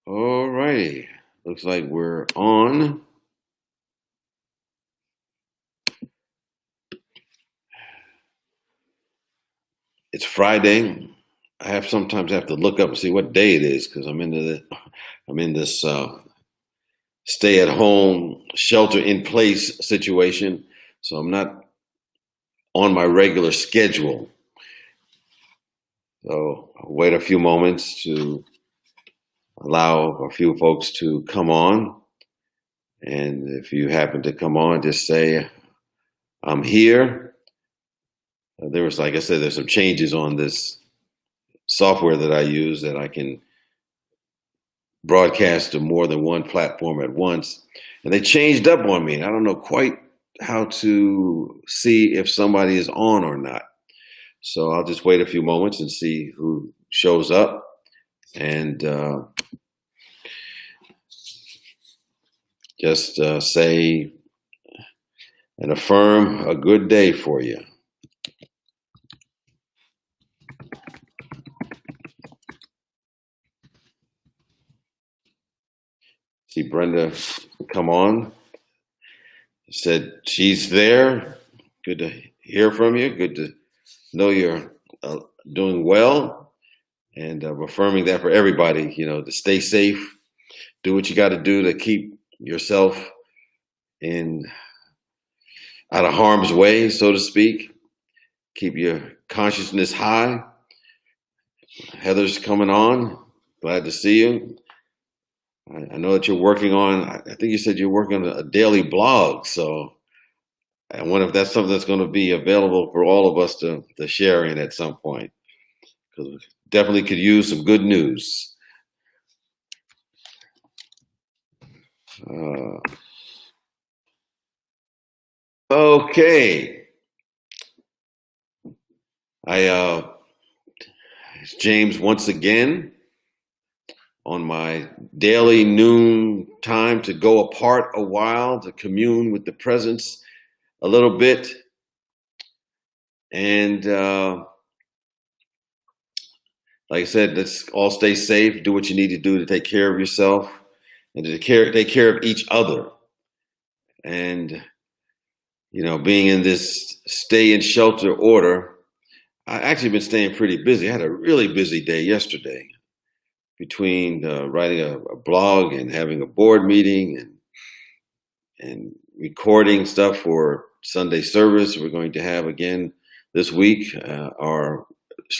All righty. Looks like we're on. It's Friday. I sometimes have to look up and see what day it is because I'm in this stay at home, shelter in place situation. So I'm not on my regular schedule. So I'll wait a few moments to allow a few folks to come on. And if you happen to come on, just say, I'm here. There was, like I said, there's some changes on this software that I use that I can broadcast to more than one platform at once. And they changed up on me. I don't know quite how to see if somebody is on or not. So I'll just wait a few moments and see who shows up. And just say and affirm a good day for you. See Brenda come on. Said she's there. Good to hear from you. Good to know you're doing well. And affirming that for everybody, to stay safe, do what you got to do to keep yourself out of harm's way, so to speak. Keep your consciousness high. Heather's coming on. Glad to see you. I know that you're working on, I think you said you're working on a daily blog. So I wonder if that's something that's going to be available for all of us to share in at some point. Because we definitely could use some good news. Okay. It's James once again on my daily noon time to go apart a while, to commune with the presence a little bit. And like I said, let's all stay safe, do what you need to do to take care of yourself and to take care of each other. And, being in this stay in shelter order, I actually been staying pretty busy. I had a really busy day yesterday between writing a blog and having a board meeting and recording stuff for Sunday service. We're going to have again this week our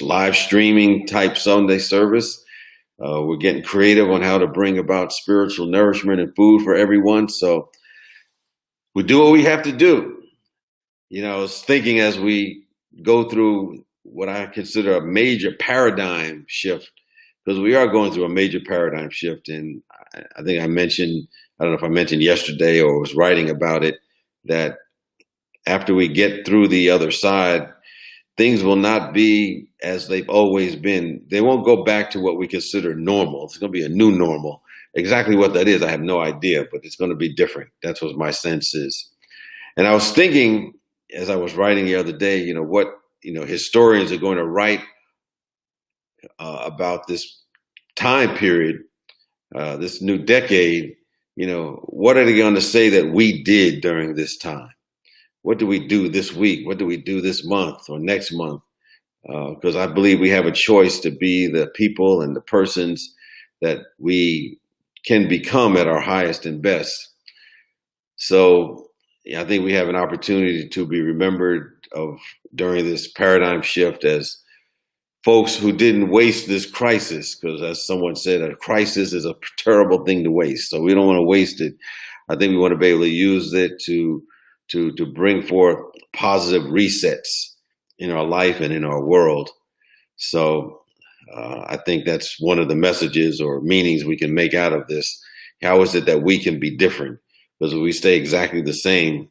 live streaming type Sunday service. We're getting creative on how to bring about spiritual nourishment and food for everyone. So we do what we have to do. I was thinking as we go through what I consider a major paradigm shift, because we are going through a major paradigm shift. And I think I don't know if I mentioned yesterday or was writing about it, that after we get through the other side, things will not be as they've always been. They won't go back to what we consider normal. It's going to be a new normal. Exactly what that is, I have no idea, but it's going to be different. That's what my sense is. And I was thinking, as I was writing the other day, what historians are going to write about this time period, this new decade. What are they going to say that we did during this time? What do we do this week? What do we do this month or next month? Because I believe we have a choice to be the people and the persons that we can become at our highest and best. So I think we have an opportunity to be remembered during this paradigm shift as folks who didn't waste this crisis, because as someone said, a crisis is a terrible thing to waste. So we don't want to waste it. I think we want to be able to use it to bring forth positive resets in our life and in our world. So I think that's one of the messages or meanings we can make out of this. How is it that we can be different? Because if we stay exactly the same,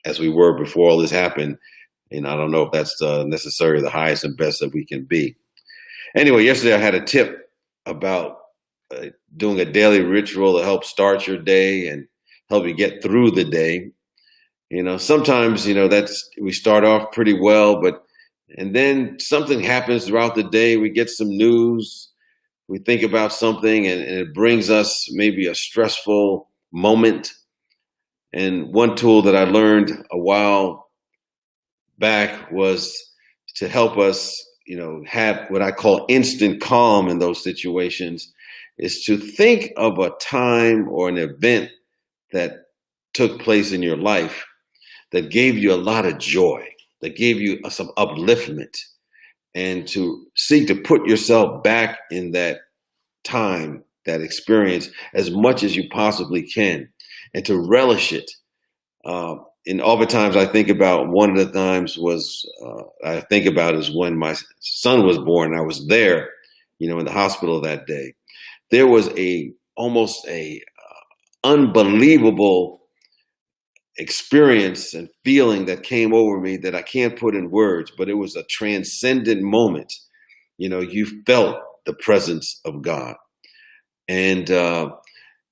as we were before all this happened, I don't know if that's necessarily the highest and best that we can be. Anyway, yesterday I had a tip about doing a daily ritual to help start your day and help you get through the day. Sometimes, we start off pretty well, and then something happens throughout the day. We get some news, we think about something and it brings us maybe a stressful moment. And one tool that I learned a while back was to help us, have what I call instant calm in those situations, is to think of a time or an event that took place in your life that gave you a lot of joy, that gave you some upliftment, and to seek to put yourself back in that time, that experience, as much as you possibly can, and to relish it. And oftentimes I think about one of the times I think about is when my son was born. I was there, in the hospital that day. There was almost a unbelievable experience and feeling that came over me that I can't put in words, but it was a transcendent moment. You felt the presence of God. And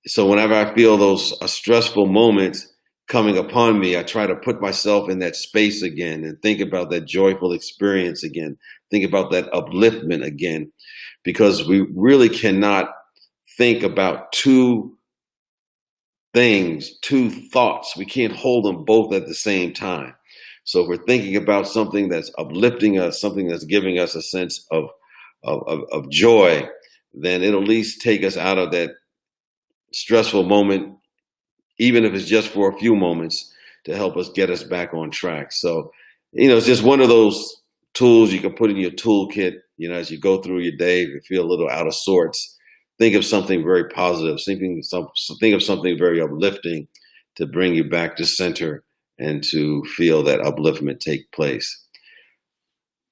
so whenever I feel those stressful moments coming upon me, I try to put myself in that space again and think about that joyful experience again, think about that upliftment again, because we really cannot think about two thoughts. We can't hold them both at the same time. So if we're thinking about something that's uplifting us, something that's giving us a sense of joy, then it'll at least take us out of that stressful moment, even if it's just for a few moments, to help us get us back on track. So, it's just one of those tools you can put in your toolkit, as you go through your day, if you feel a little out of sorts. Think of something very positive, think of something very uplifting to bring you back to center and to feel that upliftment take place.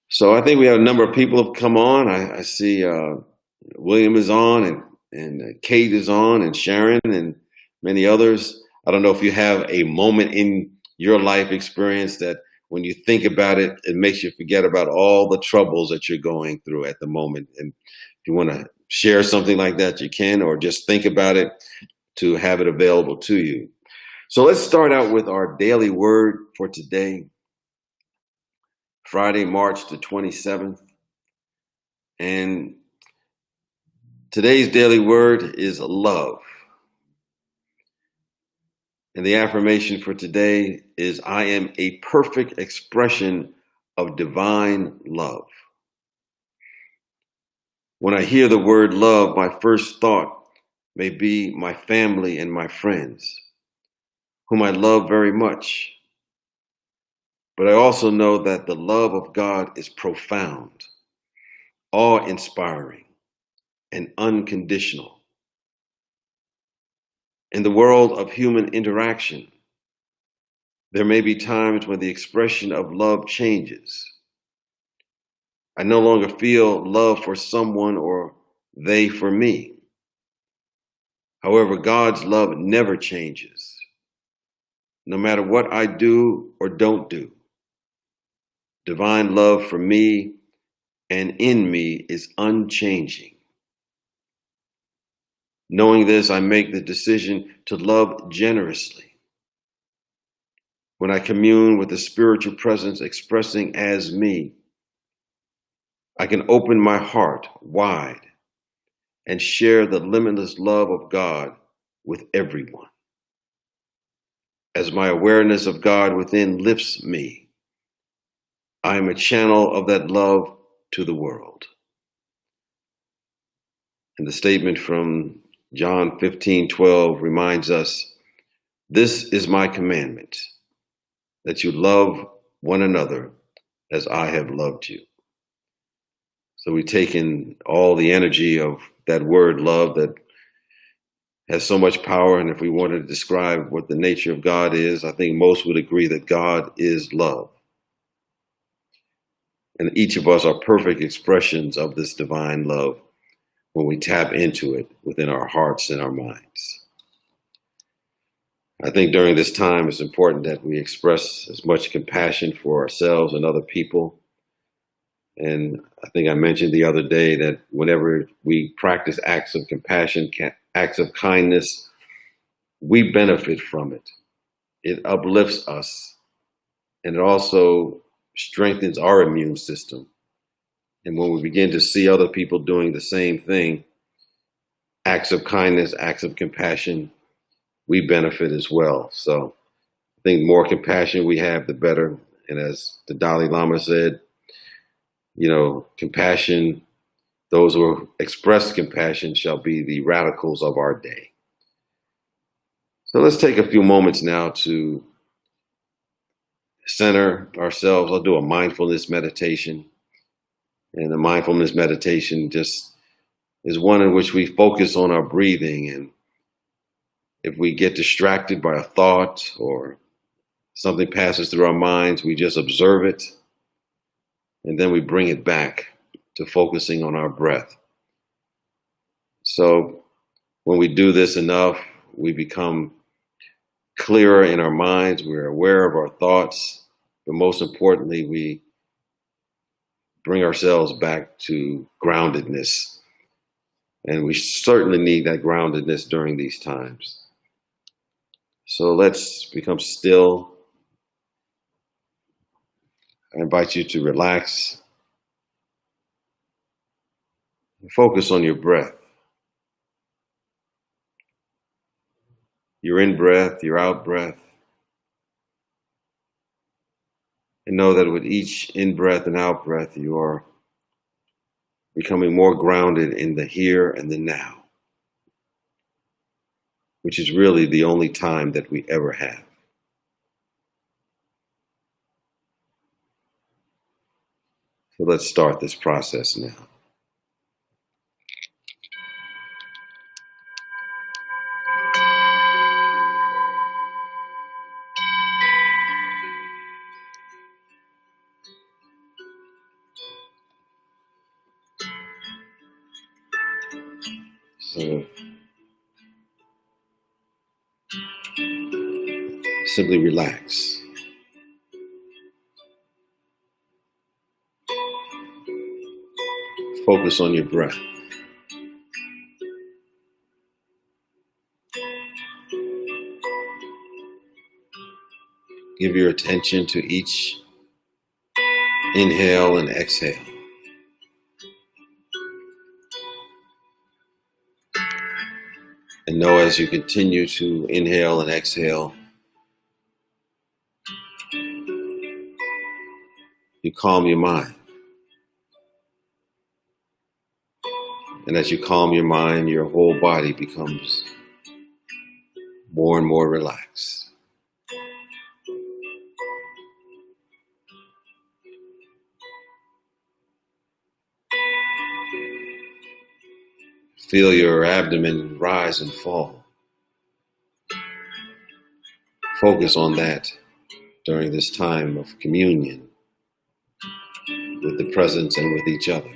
So I think we have a number of people have come on. I see William is on, and Kate is on, and Sharon, and many others. I don't know if you have a moment in your life experience that when you think about it, it makes you forget about all the troubles that you're going through at the moment. And if you want to share something like that, you can, or just think about it to have it available to you. So let's start out with our daily word for today, Friday, March the 27th. And today's daily word is love. And the affirmation for today is, I am a perfect expression of divine love. When I hear the word love, my first thought may be my family and my friends, whom I love very much. But I also know that the love of God is profound, awe-inspiring, and unconditional. In the world of human interaction, there may be times when the expression of love changes. I no longer feel love for someone or they for me. However, God's love never changes, no matter what I do or don't do. Divine love for me and in me is unchanging. Knowing this, I make the decision to love generously. When I commune with the spiritual presence expressing as me, I can open my heart wide and share the limitless love of God with everyone. As my awareness of God within lifts me, I am a channel of that love to the world. And the statement from John 15:12 reminds us, this is my commandment, that you love one another as I have loved you. So we take in all the energy of that word love that has so much power. And if we wanted to describe what the nature of God is, I think most would agree that God is love. And each of us are perfect expressions of this divine love when we tap into it within our hearts and our minds. I think during this time, it's important that we express as much compassion for ourselves and other people. And I think I mentioned the other day that whenever we practice acts of compassion, acts of kindness, we benefit from it. It uplifts us, and it also strengthens our immune system. And when we begin to see other people doing the same thing, acts of kindness, acts of compassion, we benefit as well. So I think the more compassion we have, the better. And as the Dalai Lama said, compassion, those who express compassion shall be the radicals of our day. So let's take a few moments now to center ourselves. I'll do a mindfulness meditation. And the mindfulness meditation just is one in which we focus on our breathing. And if we get distracted by a thought or something passes through our minds, we just observe it. And then we bring it back to focusing on our breath. So when we do this enough, we become clearer in our minds. We're aware of our thoughts. But most importantly, we bring ourselves back to groundedness. And we certainly need that groundedness during these times. So let's become still. I invite you to relax. Focus on your breath. Your in breath, your out breath. And know that with each in breath and out breath, you are becoming more grounded in the here and the now, which is really the only time that we ever have. So let's start this process now. So simply relax. Focus on your breath. Give your attention to each inhale and exhale. And know as you continue to inhale and exhale, you calm your mind. And as you calm your mind, your whole body becomes more and more relaxed. Feel your abdomen rise and fall. Focus on that during this time of communion with the presence and with each other.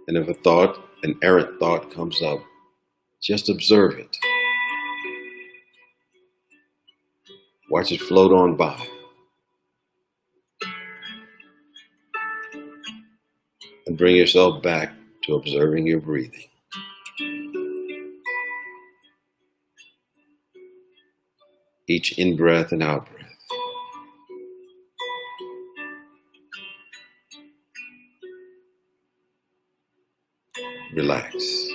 And if an errant thought comes up, just observe it. Watch it float on by. And bring yourself back to observing your breathing. Each in-breath and out-breath. Relax.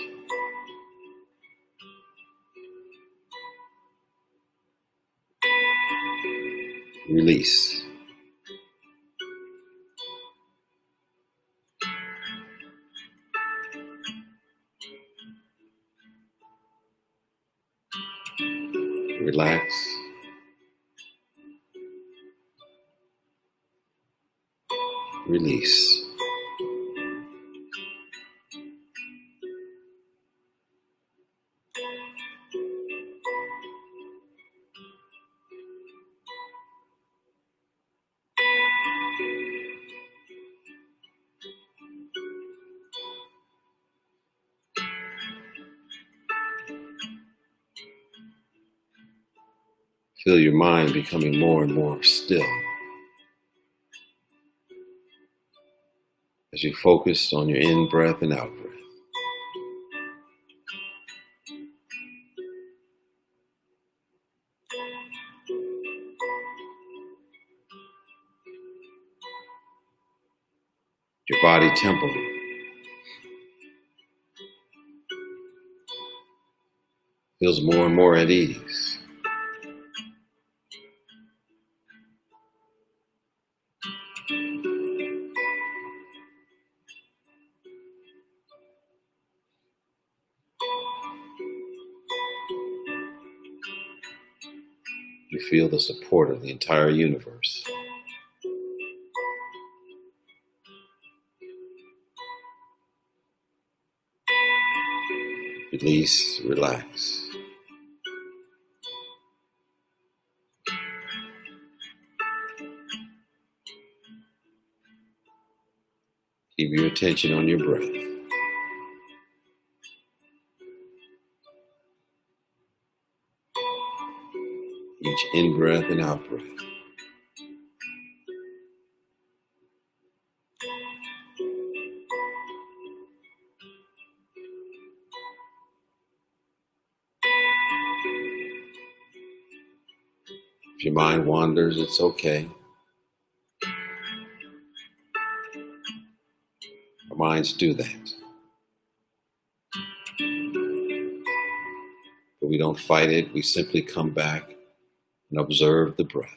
Release. Relax. Release. Feel your mind becoming more and more still as you focus on your in-breath and out-breath. your body temple feels more and more at ease. You feel the support of the entire universe. Release, relax. Keep your attention on your breath. Each in-breath and out-breath. If your mind wanders, it's okay. Our minds do that. But we don't fight it. We simply come back and observe the breath.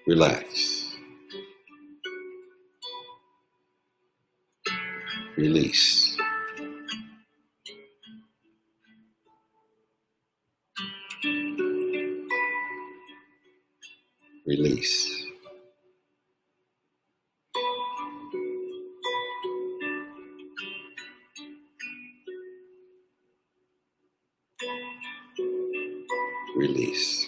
Relax. Release. Release. Release.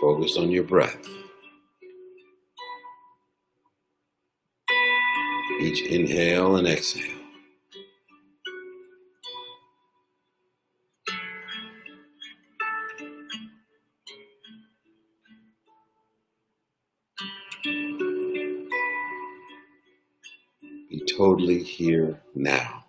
Focus on your breath. Each inhale and exhale. Be totally here now.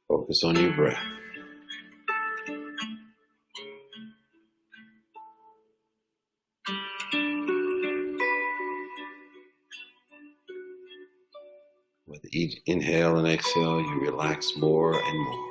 Focus on your breath. With each inhale and exhale, you relax more and more.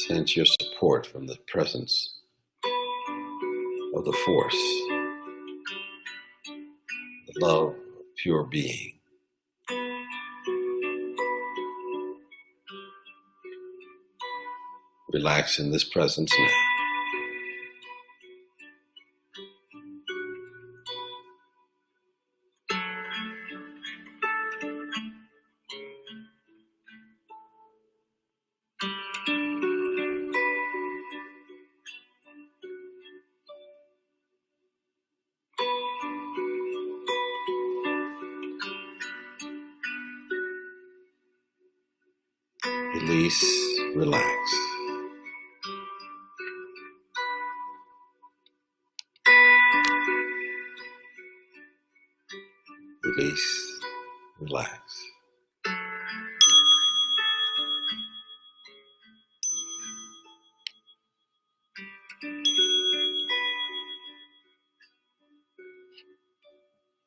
Sense your support from the presence of the force, the love of pure being. Relax in this presence now. Release, relax. Release, relax.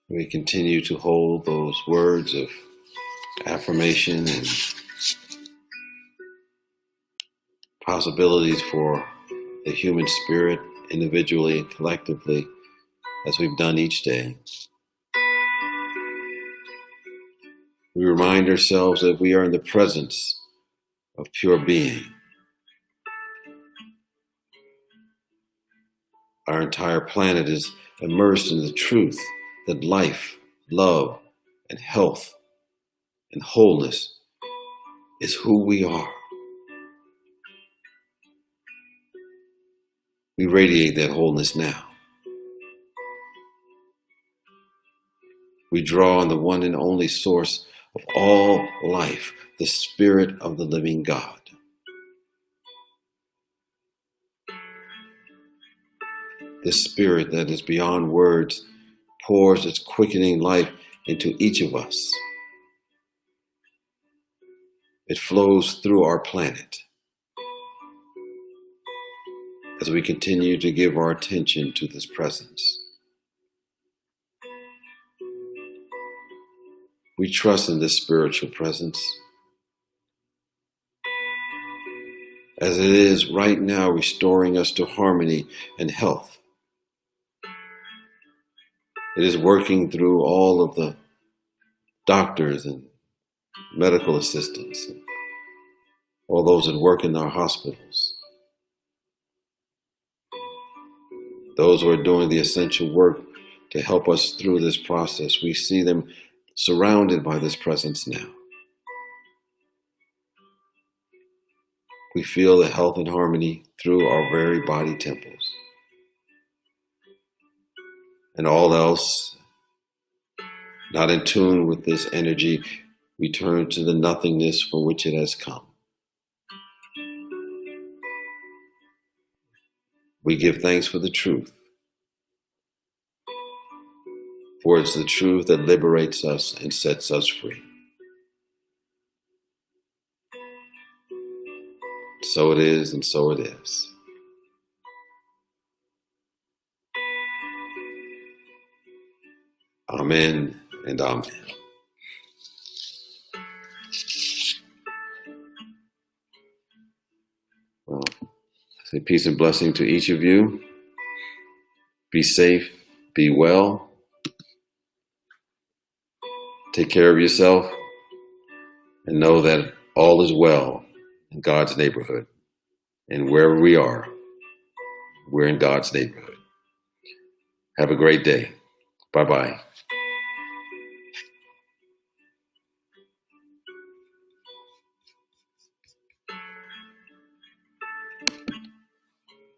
We continue to hold those words of affirmation and possibilities for the human spirit, individually and collectively, as we've done each day. We remind ourselves that we are in the presence of pure being. Our entire planet is immersed in the truth that life, love, and health and wholeness is who we are. We radiate that wholeness now. We draw on the one and only source of all life, the Spirit of the living God. This Spirit that is beyond words pours its quickening life into each of us. It flows through our planet as we continue to give our attention to this presence. We trust in this spiritual presence as it is right now restoring us to harmony and health. It is working through all of the doctors and medical assistants and all those that work in our hospitals. Those who are doing the essential work to help us through this process. We see them surrounded by this presence now. We feel the health and harmony through our very body temples. And all else, not in tune with this energy, we turn to the nothingness from which it has come. We give thanks for the truth, for it's the truth that liberates us and sets us free. So it is, and so it is. Amen and amen. Well, I say peace and blessing to each of you. Be safe, be well. Take care of yourself and know that all is well in God's neighborhood. And wherever we are, we're in God's neighborhood. Have a great day. Bye-bye.